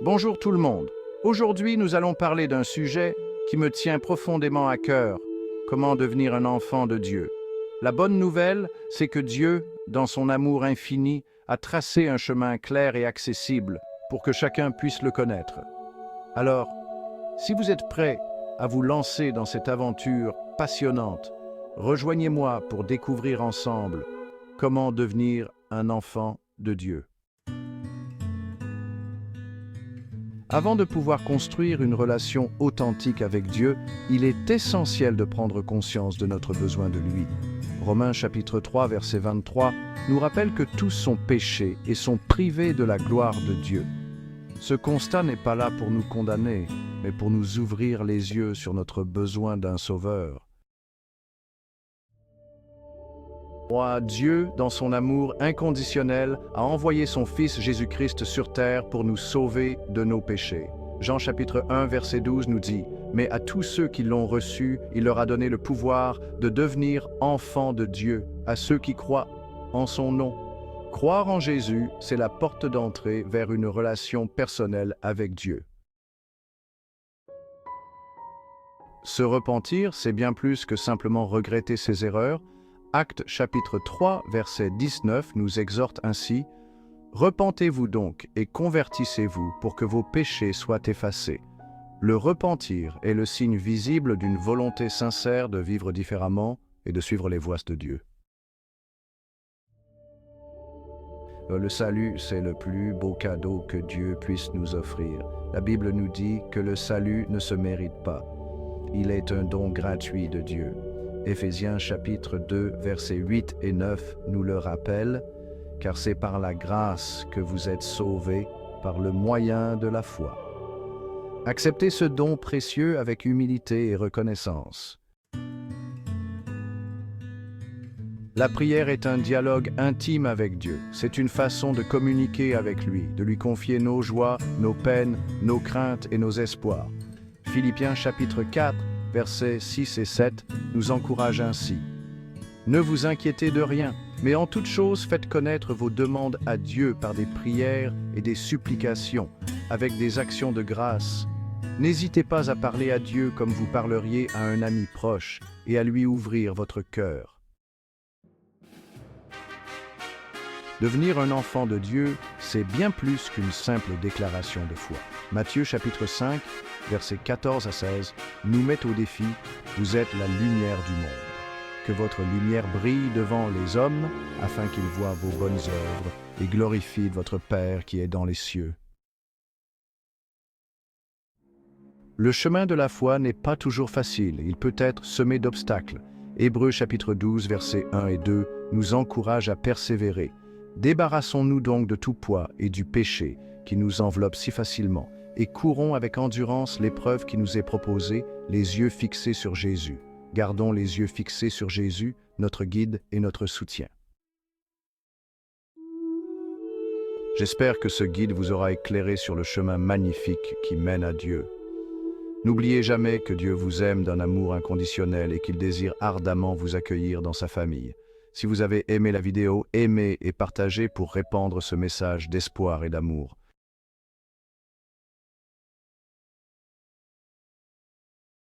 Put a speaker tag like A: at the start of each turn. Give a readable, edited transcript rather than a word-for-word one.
A: Bonjour tout le monde. Aujourd'hui, nous allons parler d'un sujet qui me tient profondément à cœur. Comment devenir un enfant de Dieu? La bonne nouvelle, c'est que Dieu, dans son amour infini, a tracé un chemin clair et accessible pour que chacun puisse le connaître. Alors, si vous êtes prêts à vous lancer dans cette aventure passionnante, rejoignez-moi pour découvrir ensemble comment devenir un enfant de Dieu. Avant de pouvoir construire une relation authentique avec Dieu, il est essentiel de prendre conscience de notre besoin de lui. Romains chapitre 3, verset 23, nous rappelle que tous sont péchés et sont privés de la gloire de Dieu. Ce constat n'est pas là pour nous condamner, mais pour nous ouvrir les yeux sur notre besoin d'un sauveur. Dieu, dans son amour inconditionnel, a envoyé son Fils Jésus-Christ sur terre pour nous sauver de nos péchés. Jean chapitre 1, verset 12 nous dit « Mais à tous ceux qui l'ont reçu, il leur a donné le pouvoir de devenir enfants de Dieu, à ceux qui croient en son nom. » Croire en Jésus, c'est la porte d'entrée vers une relation personnelle avec Dieu. Se repentir, c'est bien plus que simplement regretter ses erreurs. Actes chapitre 3, verset 19 nous exhorte ainsi « Repentez-vous donc et convertissez-vous pour que vos péchés soient effacés. » Le repentir est le signe visible d'une volonté sincère de vivre différemment et de suivre les voies de Dieu. Le salut, c'est le plus beau cadeau que Dieu puisse nous offrir. La Bible nous dit que le salut ne se mérite pas. Il est un don gratuit de Dieu. Éphésiens chapitre 2, versets 8 et 9 nous le rappellent, car c'est par la grâce que vous êtes sauvés par le moyen de la foi. Acceptez ce don précieux avec humilité et reconnaissance. La prière est un dialogue intime avec Dieu. C'est une façon de communiquer avec lui, de lui confier nos joies, nos peines, nos craintes et nos espoirs. Philippiens chapitre 4, versets 6 et 7 nous encourage ainsi. « Ne vous inquiétez de rien, mais en toute chose faites connaître vos demandes à Dieu par des prières et des supplications, avec des actions de grâce. N'hésitez pas à parler à Dieu comme vous parleriez à un ami proche et à lui ouvrir votre cœur. » Devenir un enfant de Dieu, c'est bien plus qu'une simple déclaration de foi. Matthieu chapitre 5, versets 14 à 16, nous met au défi « Vous êtes la lumière du monde. Que votre lumière brille devant les hommes, afin qu'ils voient vos bonnes œuvres et glorifient votre Père qui est dans les cieux. » Le chemin de la foi n'est pas toujours facile, il peut être semé d'obstacles. Hébreux chapitre 12, versets 1 et 2 nous encourage à persévérer. Débarrassons-nous donc de tout poids et du péché qui nous enveloppe si facilement, et courons avec endurance l'épreuve qui nous est proposée, les yeux fixés sur Jésus. Gardons les yeux fixés sur Jésus, notre guide et notre soutien. J'espère que ce guide vous aura éclairé sur le chemin magnifique qui mène à Dieu. N'oubliez jamais que Dieu vous aime d'un amour inconditionnel et qu'il désire ardemment vous accueillir dans sa famille. Si vous avez aimé la vidéo, aimez et partagez pour répandre ce message d'espoir et d'amour.